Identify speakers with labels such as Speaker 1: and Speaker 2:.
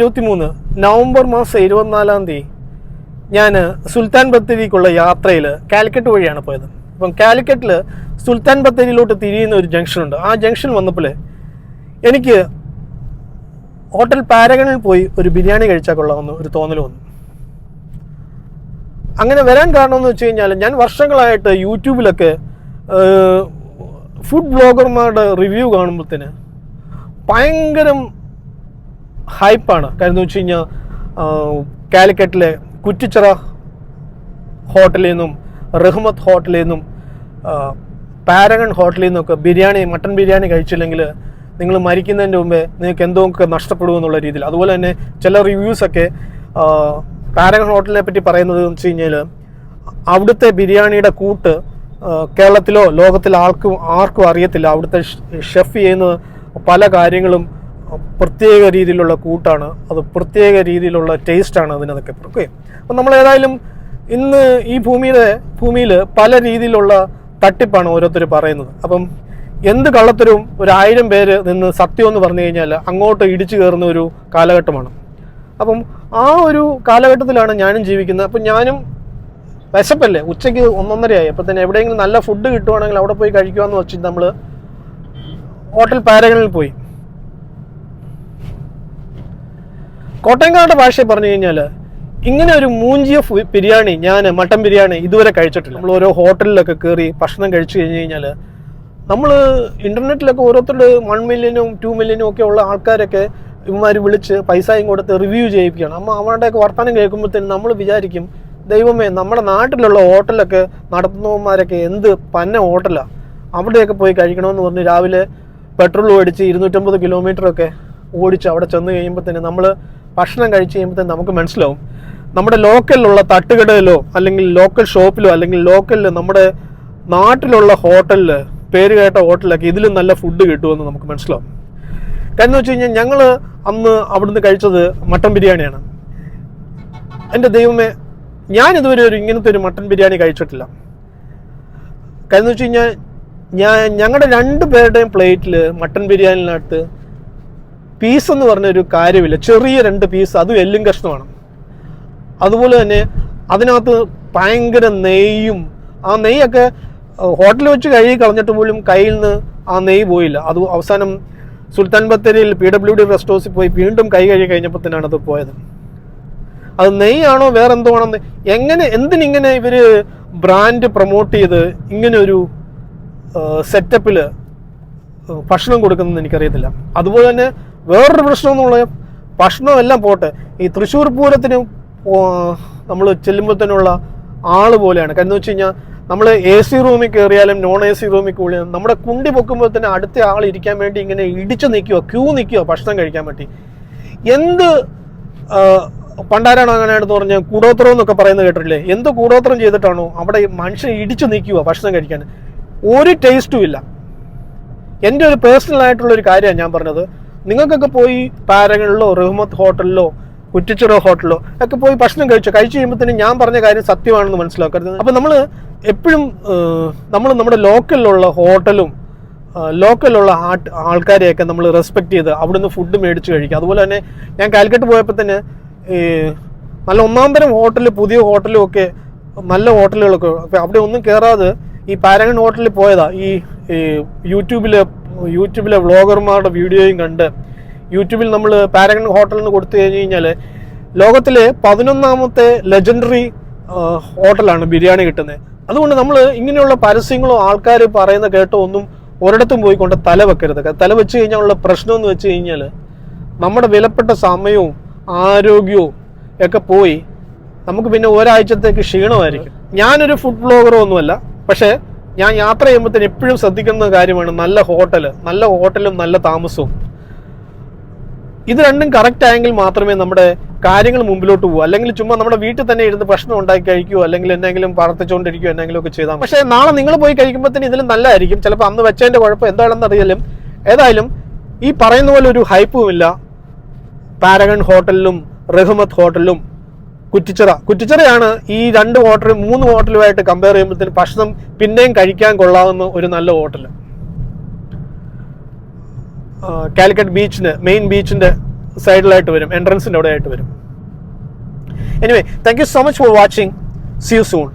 Speaker 1: 2023 November മാസം 24-ാം തീയതി ഞാൻ സുൽത്താൻ ബത്തേരിക്കുള്ള യാത്രയിൽ കാലിക്കറ്റ് വഴിയാണ് പോയത്. അപ്പം കാലിക്കറ്റിൽ സുൽത്താൻ ബത്തേരിയിലോട്ട് തിരിയുന്ന ഒരു ജംഗ്ഷനുണ്ട്. ആ ജംഗ്ഷൻ വന്നപ്പോൾ എനിക്ക് ഹോട്ടൽ പാരഗണിൽ പോയി ഒരു ബിരിയാണി കഴിച്ചാൽ കൊള്ളാമെന്ന് ഒരു തോന്നൽ വന്നു. അങ്ങനെ വരാൻ കാരണമെന്ന് വെച്ച് കഴിഞ്ഞാൽ ഞാൻ വർഷങ്ങളായിട്ട് യൂട്യൂബിലൊക്കെ ഫുഡ് ബ്ലോഗർമാരുടെ റിവ്യൂ കാണുമ്പോഴത്തേന് ഭയങ്കരം ഹൈപ്പാണ്. കാര്യം എന്ന് വെച്ച് കഴിഞ്ഞാൽ കാലിക്കറ്റിലെ കുറ്റിച്ചിറ ഹോട്ടലിൽ നിന്നും റഹ്മത്ത് ഹോട്ടലിൽ നിന്നും പാരഗൺ ഹോട്ടലിൽ നിന്നൊക്കെ മട്ടൺ ബിരിയാണി കഴിച്ചില്ലെങ്കിൽ നിങ്ങൾ മരിക്കുന്നതിൻ്റെ മുമ്പേ നിങ്ങൾക്ക് എന്തൊക്കെ നഷ്ടപ്പെടുമെന്നുള്ള രീതിയിൽ. അതുപോലെ തന്നെ ചില റിവ്യൂസൊക്കെ പാരഗൺ ഹോട്ടലിനെ പറ്റി പറയുന്നത് എന്ന് വെച്ച് കഴിഞ്ഞാൽ അവിടുത്തെ ബിരിയാണിയുടെ കൂട്ട് കേരളത്തിലോ ലോകത്തിലോ ആർക്കും അറിയത്തില്ല. അവിടുത്തെ ഷെഫ് ചെയ്യുന്ന പല കാര്യങ്ങളും പ്രത്യേക രീതിയിലുള്ള കൂട്ടാണ്, അത് പ്രത്യേക രീതിയിലുള്ള ടേസ്റ്റാണ് അതിനതൊക്കെ. ഓക്കെ, അപ്പം നമ്മൾ ഏതായാലും ഇന്ന് ഈ ഭൂമിയിൽ പല രീതിയിലുള്ള തട്ടിപ്പാണ് ഓരോരുത്തർ പറയുന്നത്. അപ്പം എന്ത് കള്ളത്തരവും 1000 പേര് നിന്ന് സത്യം എന്ന് പറഞ്ഞു കഴിഞ്ഞാൽ അങ്ങോട്ട് ഇടിച്ചു കയറുന്ന ഒരു കാലഘട്ടമാണ്. അപ്പം ആ ഒരു കാലഘട്ടത്തിലാണ് ഞാനും ജീവിക്കുന്നത്. അപ്പം ഞാനും വിശപ്പല്ലേ, ഉച്ചയ്ക്ക് 1:30 അപ്പോൾ തന്നെ എവിടെയെങ്കിലും നല്ല ഫുഡ് കിട്ടുവാണെങ്കിൽ അവിടെ പോയി കഴിക്കുവാന്ന് വെച്ചിട്ട് നമ്മൾ ഹോട്ടൽ പാരഗണിൽ പോയി. കോട്ടയംകാരുടെ ഭാഷയിൽ പറഞ്ഞു കഴിഞ്ഞാൽ ഇങ്ങനെ ഒരു മൂഞ്ചിയ ബിരിയാണി മട്ടൻ ബിരിയാണി ഇതുവരെ കഴിച്ചിട്ടില്ല. നമ്മൾ ഓരോ ഹോട്ടലിലൊക്കെ കയറി ഭക്ഷണം കഴിച്ചു കഴിഞ്ഞ് കഴിഞ്ഞാൽ നമ്മൾ ഇൻ്റർനെറ്റിലൊക്കെ ഓരോരുത്തരുടെ 1 മില്യനും 2 മില്യനും ഒക്കെ ഉള്ള ആൾക്കാരൊക്കെ ഇവന്മാർ വിളിച്ച് പൈസയും കൊടുത്ത് റിവ്യൂ ചെയ്യിപ്പിക്കുകയാണ്. അവരുടെയൊക്കെ വർത്തമാനം കേൾക്കുമ്പോഴത്തേനും നമ്മൾ വിചാരിക്കും, ദൈവമേ, നമ്മുടെ നാട്ടിലുള്ള ഹോട്ടലൊക്കെ നടത്തുന്നവന്മാരൊക്കെ എന്ത് പന്ന ഹോട്ടലാണ്, അവിടെയൊക്കെ പോയി കഴിക്കണമെന്ന് പറഞ്ഞ് രാവിലെ പെട്രോൾ ഓടിച്ച് 250 കിലോമീറ്ററൊക്കെ ഓടിച്ച് അവിടെ ചെന്ന് കഴിയുമ്പോൾ തന്നെ നമ്മൾ ഭക്ഷണം കഴിച്ച് കഴിയുമ്പോൾ തന്നെ നമുക്ക് മനസ്സിലാവും നമ്മുടെ ലോക്കലിലുള്ള തട്ടുകടയിലോ അല്ലെങ്കിൽ ലോക്കൽ ഷോപ്പിലോ അല്ലെങ്കിൽ ലോക്കലിൽ നമ്മുടെ നാട്ടിലുള്ള ഹോട്ടലിൽ പേര് കേട്ട ഹോട്ടലിലൊക്കെ ഇതിലും നല്ല ഫുഡ് കിട്ടുമെന്ന് നമുക്ക് മനസ്സിലാവും. കാരണം വെച്ച് കഴിഞ്ഞാൽ ഞങ്ങൾ അന്ന് അവിടുന്ന് കഴിച്ചത് മട്ടൻ ബിരിയാണിയാണ്. എൻ്റെ ദൈവമേ, ഞാനിതുവരെ ഇങ്ങനത്തെ ഒരു മട്ടൻ ബിരിയാണി കഴിച്ചിട്ടില്ല. കാരണം വെച്ച് കഴിഞ്ഞാൽ ഞങ്ങളുടെ 2 പേരുടെയും പ്ലേറ്റിൽ മട്ടൻ ബിരിയാണിനകത്ത് പീസ് എന്ന് പറഞ്ഞൊരു കാര്യമില്ല. ചെറിയ 2 പീസ്, അതും എല്ലും കഷ്ണമാണ്. അതുപോലെ തന്നെ അതിനകത്ത് ഭയങ്കര നെയ്യും, ആ നെയ്യൊക്കെ ഹോട്ടലിൽ വെച്ച് കഴുകി കളഞ്ഞിട്ട് പോലും കയ്യിൽ നിന്ന് ആ നെയ്യ് പോയില്ല. അത് അവസാനം സുൽത്താൻ ബത്തേരിയിൽ PWD റെസ്റ്റ് ഹൗസിൽ പോയി വീണ്ടും കൈ കഴുകി കഴിഞ്ഞപ്പോൾ തന്നെയാണ് അത് പോയത്. അത് നെയ്യാണോ വേറെ എന്തോ ആണെന്ന് എന്തിനിങ്ങനെ ഇവർ ബ്രാൻഡ് പ്രൊമോട്ട് ചെയ്ത് ഇങ്ങനെ ഒരു സെറ്റപ്പിൽ ഭക്ഷണം കൊടുക്കുന്നതെന്ന് എനിക്കറിയത്തില്ല. അതുപോലെ തന്നെ വേറൊരു പ്രശ്നമെന്നുള്ള ഭക്ഷണം എല്ലാം പോട്ടെ, ഈ തൃശ്ശൂർ പൂരത്തിന് നമ്മൾ ചെല്ലുമ്പോഴത്തേനുള്ള ആള് പോലെയാണ്. കാരണം എന്ന് വെച്ച് കഴിഞ്ഞാൽ നമ്മൾ AC റൂമിൽ കയറിയാലും നോൺ AC റൂമിൽ കയറിയാലും നമ്മുടെ കുണ്ടി പൊക്കുമ്പോൾ തന്നെ അടുത്ത ആൾ ഇരിക്കാൻ വേണ്ടി ഇങ്ങനെ ഇടിച്ചു നിൽക്കുവോ, ക്യൂ നിൽക്കുവോ ഭക്ഷണം കഴിക്കാൻ പറ്റി. എന്ത് പണ്ടാരാണ് അങ്ങനെയാണെന്ന് പറഞ്ഞാൽ കൂടോത്രം എന്നൊക്കെ പറയുന്നത് കേട്ടിട്ടില്ലേ? എന്ത് കൂടോത്രം ചെയ്തിട്ടാണോ അവിടെ മനുഷ്യൻ ഇടിച്ചു നിൽക്കുവോ ഭക്ഷണം കഴിക്കാൻ? ഒരു ടേസ്റ്റും ഇല്ല. എൻ്റെ ഒരു പേഴ്സണലായിട്ടുള്ളൊരു കാര്യമാണ് ഞാൻ പറഞ്ഞത്. നിങ്ങൾക്കൊക്കെ പോയി പാരഗണിലോ റഹ്മത്ത് ഹോട്ടലിലോ കുറ്റിച്ചിറ ഹോട്ടലിലോ ഒക്കെ പോയി ഭക്ഷണം കഴിച്ചു കഴിയുമ്പോഴത്തേനും ഞാൻ പറഞ്ഞ കാര്യം സത്യമാണെന്ന് മനസ്സിലാക്കരുത്. അപ്പം നമ്മൾ എപ്പോഴും നമ്മുടെ ലോക്കലിലുള്ള ഹോട്ടലും ലോക്കലുള്ള ആൾക്കാരെയൊക്കെ നമ്മൾ റെസ്പെക്ട് ചെയ്ത് അവിടുന്ന് ഫുഡ് മേടിച്ച് കഴിക്കുക. അതുപോലെ തന്നെ ഞാൻ കാലിക്കറ്റ് പോയപ്പോൾ തന്നെ നല്ല 1-ാം തരം ഹോട്ടൽ, പുതിയ ഹോട്ടലും ഒക്കെ നല്ല ഹോട്ടലുകളൊക്കെ അവിടെ ഒന്നും കയറാതെ ഈ പാരഗൺ ഹോട്ടലിൽ പോയതാ. ഈ യൂട്യൂബിലെ വ്ളോഗർമാരുടെ വീഡിയോയും കണ്ട് യൂട്യൂബിൽ നമ്മൾ പാരഗൺ ഹോട്ടലിന് കൊടുത്തു കഴിഞ്ഞാൽ ലോകത്തിലെ 11ാമത്തെ ലെജൻഡറി ഹോട്ടലാണ് ബിരിയാണി കിട്ടുന്നത്. അതുകൊണ്ട് നമ്മൾ ഇങ്ങനെയുള്ള പരസ്യങ്ങളോ ആൾക്കാർ പറയുന്ന കേട്ടോ ഒന്നും ഒരിടത്തും പോയിക്കൊണ്ട് തല വെക്കരുത്. തല വെച്ച് കഴിഞ്ഞാലുള്ള പ്രശ്നം എന്ന് വെച്ച് കഴിഞ്ഞാൽ നമ്മുടെ വിലപ്പെട്ട സമയവും ആരോഗ്യവും ഒക്കെ പോയി നമുക്ക് പിന്നെ ഒരാഴ്ചത്തേക്ക് ക്ഷീണമായിരിക്കും. ഞാനൊരു ഫുഡ് ബ്ലോഗറോ ഒന്നുമല്ല, പക്ഷേ ഞാൻ യാത്ര ചെയ്യുമ്പോഴത്തേന് എപ്പോഴും ശ്രദ്ധിക്കുന്ന കാര്യമാണ് നല്ല ഹോട്ടലും നല്ല താമസവും. ഇത് രണ്ടും കറക്റ്റ് ആയെങ്കിൽ മാത്രമേ നമ്മുടെ കാര്യങ്ങൾ മുമ്പിലോട്ട് പോകും. അല്ലെങ്കിൽ ചുമ്മാ നമ്മുടെ വീട്ടിൽ തന്നെ ഇരുന്ന് ഭക്ഷണം ഉണ്ടാക്കി കഴിക്കുകയോ അല്ലെങ്കിൽ എന്തെങ്കിലും പ്രാർത്ഥിച്ചുകൊണ്ടിരിക്കുകയോ എന്തെങ്കിലും ഒക്കെ ചെയ്താൽ. പക്ഷേ നാളെ നിങ്ങൾ പോയി കഴിക്കുമ്പോഴത്തേന് ഇതിലും നല്ലതായിരിക്കും. ചിലപ്പോൾ അന്ന് വെച്ചതിൻ്റെ കുഴപ്പം എന്താണെന്ന് അറിയാലും. ഏതായാലും ഈ പറയുന്ന പോലെ ഒരു ഹൈപ്പും ഇല്ല പാരഗൺ ഹോട്ടലിലും റഹ്മത്ത് ഹോട്ടലിലും. കുറ്റിച്ചിറയാണ് ഈ 2 ഹോട്ടലും 3 ഹോട്ടലുമായിട്ട് കമ്പയർ ചെയ്യുമ്പോഴത്തേന് ഭക്ഷണം പിന്നെയും കഴിക്കാൻ കൊള്ളാവുന്ന ഒരു നല്ല ഹോട്ടൽ. കാലിക്കറ്റ് മെയിൻ ബീച്ചിന്റെ സൈഡിലായിട്ട് വരും, എൻട്രൻസിൻ്റെ അവിടെ ആയിട്ട് വരും. Anyway, thank you so much for watching. See you soon.